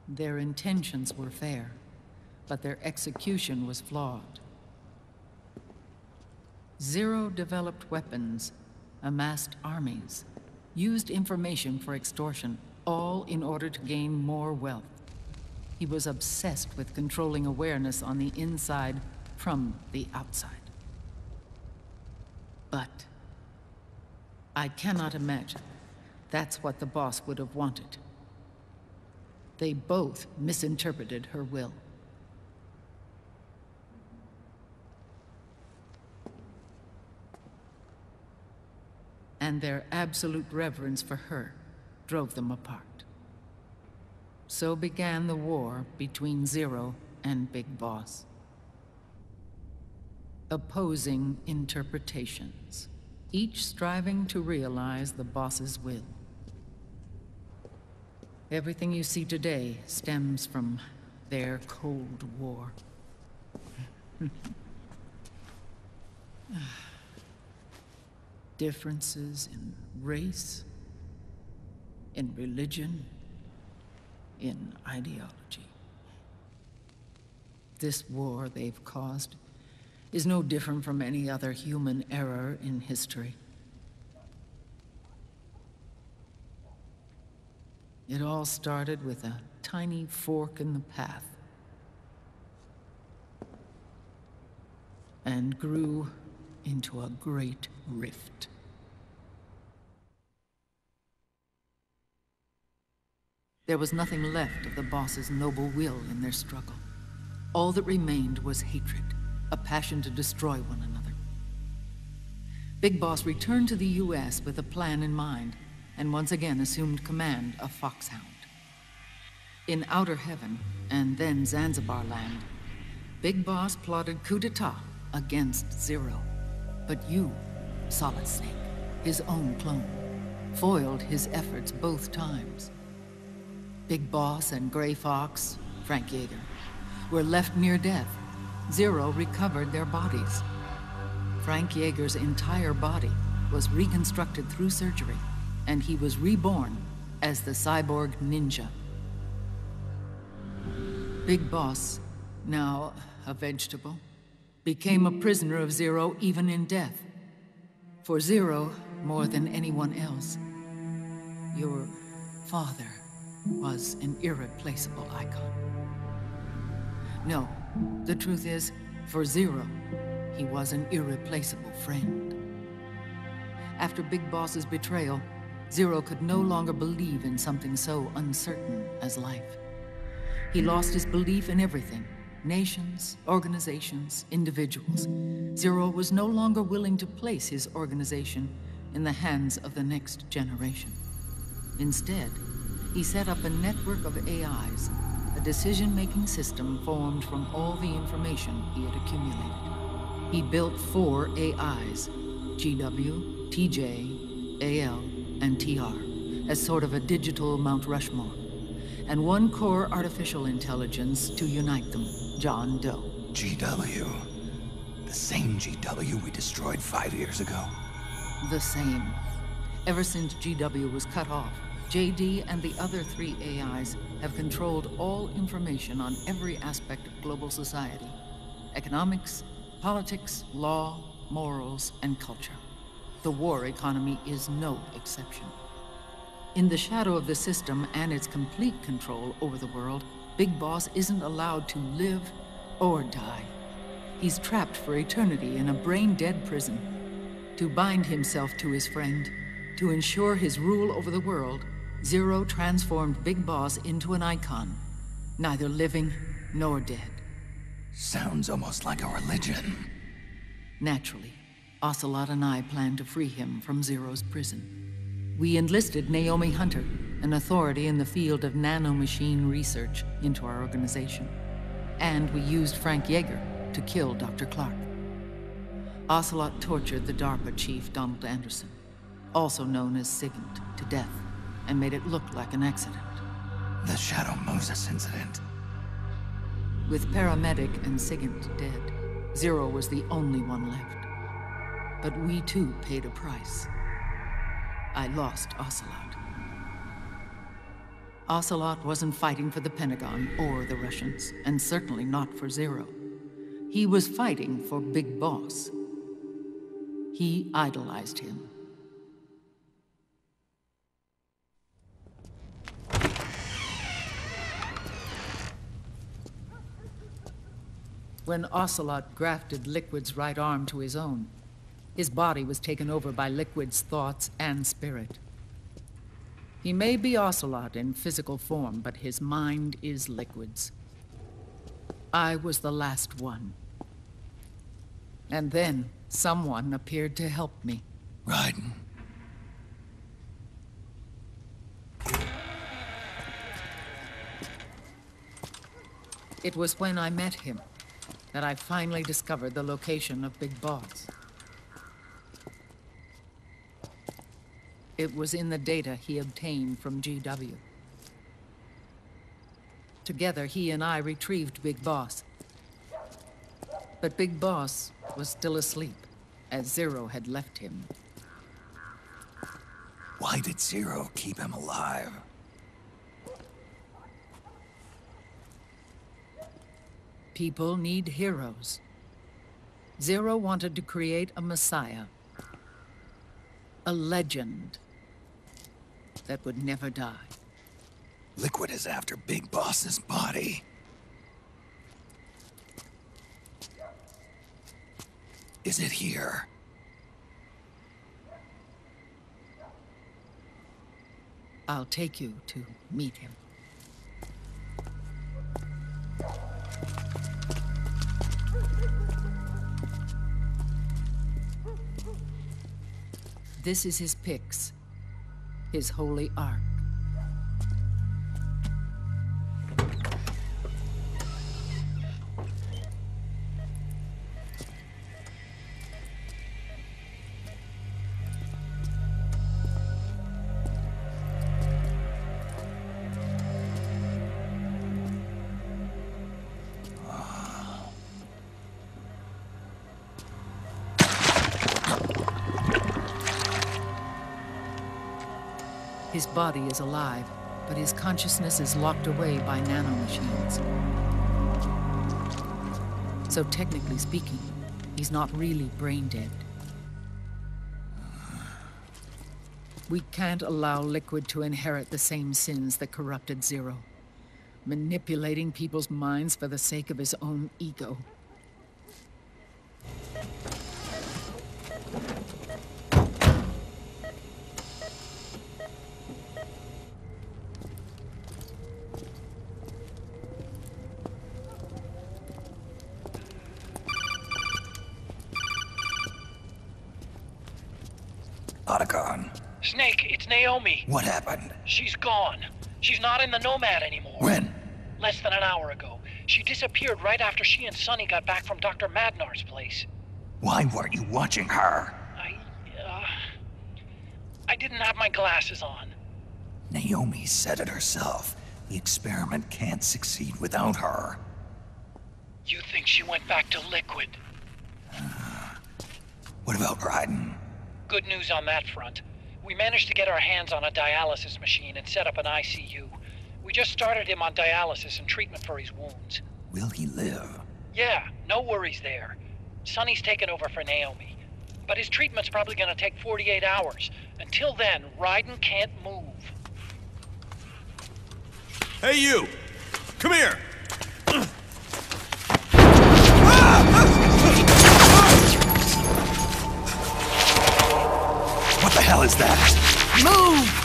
Their intentions were fair, but their execution was flawed. Zero developed weapons, amassed armies, used information for extortion, all in order to gain more wealth. He was obsessed with controlling awareness on the inside from the outside. But I cannot imagine that's what the boss would have wanted. They both misinterpreted her will. And their absolute reverence for her drove them apart. So began the war between Zero and Big Boss. Opposing interpretations, each striving to realize the boss's will. Everything you see today stems from their Cold War. Differences in race, in religion, in ideology. This war they've caused is no different from any other human error in history. It all started with a tiny fork in the path and grew into a great rift. There was nothing left of the boss's noble will in their struggle. All that remained was hatred, a passion to destroy one another. Big Boss returned to the US with a plan in mind, and once again assumed command of Foxhound. In Outer Heaven, and then Zanzibar Land, Big Boss plotted coup d'etat against Zero. But you, Solid Snake, his own clone, foiled his efforts both times. Big Boss and Gray Fox, Frank Yeager, were left near death. Zero recovered their bodies. Frank Yeager's entire body was reconstructed through surgery, and he was reborn as the cyborg ninja. Big Boss, now a vegetable, became a prisoner of Zero even in death. For Zero, more than anyone else, your father was an irreplaceable icon. No, the truth is, for Zero, he was an irreplaceable friend. After Big Boss's betrayal, Zero could no longer believe in something so uncertain as life. He lost his belief in everything. Nations, organizations, individuals. Zero was no longer willing to place his organization in the hands of the next generation. Instead, he set up a network of AIs, a decision-making system formed from all the information he had accumulated. He built 4 AIs, GW, TJ, AL, and TR, as sort of a digital Mount Rushmore, and 1 core artificial intelligence to unite them, John Doe. GW. The same GW we destroyed 5 years ago. The same. Ever since GW was cut off, JD and the other 3 AIs have controlled all information on every aspect of global society. Economics, politics, law, morals, and culture. The war economy is no exception. In the shadow of the system and its complete control over the world, Big Boss isn't allowed to live or die. He's trapped for eternity in a brain-dead prison. To bind himself to his friend, to ensure his rule over the world, Zero transformed Big Boss into an icon, neither living nor dead. Sounds almost like a religion. Naturally, Ocelot and I planned to free him from Zero's prison. We enlisted Naomi Hunter, an authority in the field of nanomachine research, into our organization. And we used Frank Yeager to kill Dr. Clark. Ocelot tortured the DARPA chief, Donald Anderson, also known as Sigint, to death, and made it look like an accident. The Shadow Moses incident. With Paramedic and Sigint dead, Zero was the only one left. But we too paid a price. I lost Ocelot. Ocelot wasn't fighting for the Pentagon or the Russians, and certainly not for Zero. He was fighting for Big Boss. He idolized him. When Ocelot grafted Liquid's right arm to his own, his body was taken over by Liquid's thoughts and spirit. He may be Ocelot in physical form, but his mind is Liquid's. I was the last one. And then, someone appeared to help me. Raiden. It was when I met him that I finally discovered the location of Big Boss. It was in the data he obtained from GW. Together, he and I retrieved Big Boss. But Big Boss was still asleep, as Zero had left him. Why did Zero keep him alive? People need heroes. Zero wanted to create a messiah. A legend that would never die. Liquid is after Big Boss's body. Is it here? I'll take you to meet him. This is his pyx, his holy ark. His body is alive, but his consciousness is locked away by nanomachines. So technically speaking, he's not really brain dead. We can't allow Liquid to inherit the same sins that corrupted Zero, manipulating people's minds for the sake of his own ego. Otacon. Snake, it's Naomi. What happened? She's gone. She's not in the Nomad anymore. When? Less than an hour ago. She disappeared right after she and Sonny got back from Dr. Madnar's place. Why weren't you watching her? I didn't have my glasses on. Naomi said it herself. The experiment can't succeed without her. You think she went back to Liquid? What about Raiden? Good news on that front. We managed to get our hands on a dialysis machine and set up an ICU. We just started him on dialysis and treatment for his wounds. Will he live? Yeah, no worries there. Sonny's taken over for Naomi. But his treatment's probably gonna take 48 hours. Until then, Raiden can't move. Hey, you! Come here! What the hell is that? Move!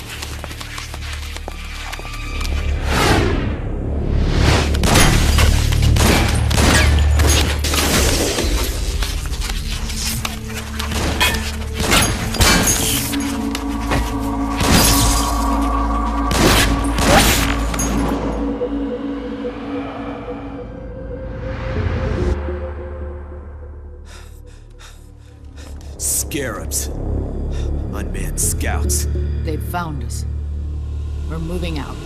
Scarabs. Unmanned scouts. They've found us. We're moving out.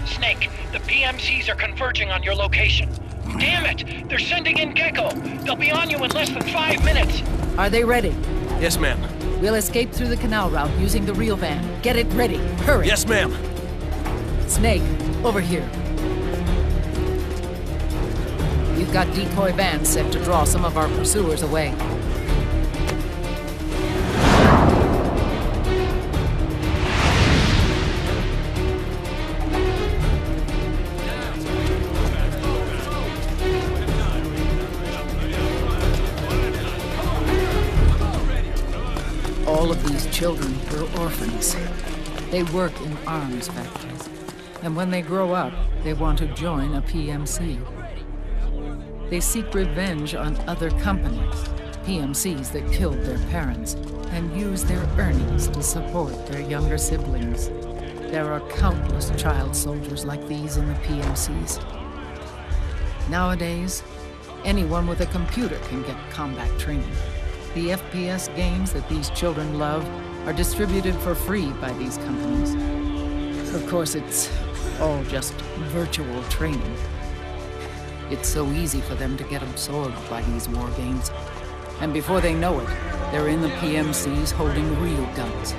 Snake, the PMCs are converging on your location. Damn it! They're sending in Gecko! They'll be on you in less than 5 minutes! Are they ready? Yes, ma'am. We'll escape through the canal route using the real van. Get it ready. Hurry. Yes, ma'am. Snake, over here. We've got decoy vans set to draw some of our pursuers away. All of these children were orphans. They work in arms factories. And when they grow up, they want to join a PMC. They seek revenge on other companies, PMCs that killed their parents, and use their earnings to support their younger siblings. There are countless child soldiers like these in the PMCs. Nowadays, anyone with a computer can get combat training. The FPS games that these children love are distributed for free by these companies. Of course, it's all just virtual training. It's so easy for them to get absorbed by these war games. And before they know it, they're in the PMCs holding real guns.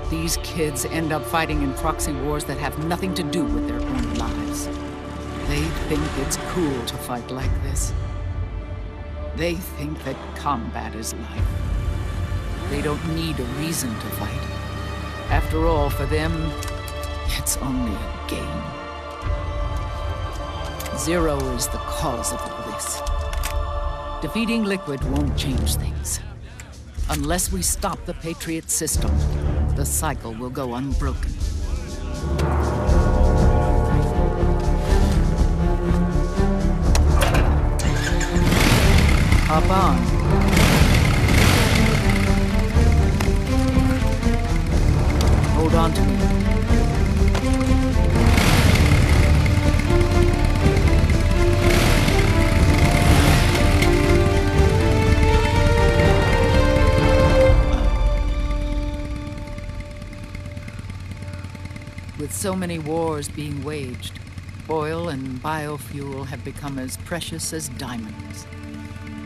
These kids end up fighting in proxy wars that have nothing to do with their own lives. They think it's cool to fight like this. They think that combat is life. They don't need a reason to fight. After all, for them, it's only a game. Zero is the cause of all this. Defeating Liquid won't change things. Unless we stop the Patriot system, the cycle will go unbroken. Hop on. Hold on to me. With so many wars being waged, oil and biofuel have become as precious as diamonds.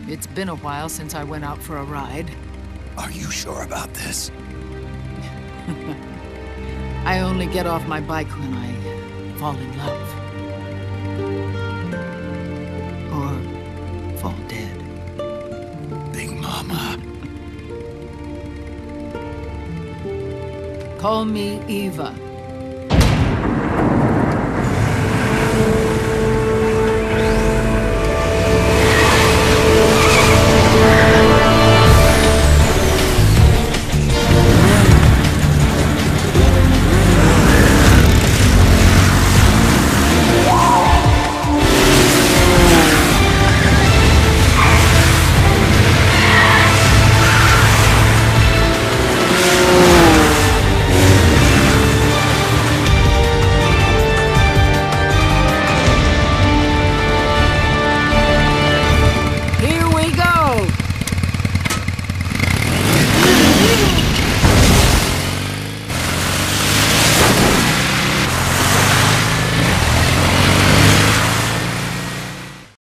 It's been a while since I went out for a ride. Are you sure about this? I only get off my bike when I fall in love. Or fall dead. Big Mama. Call me Eva.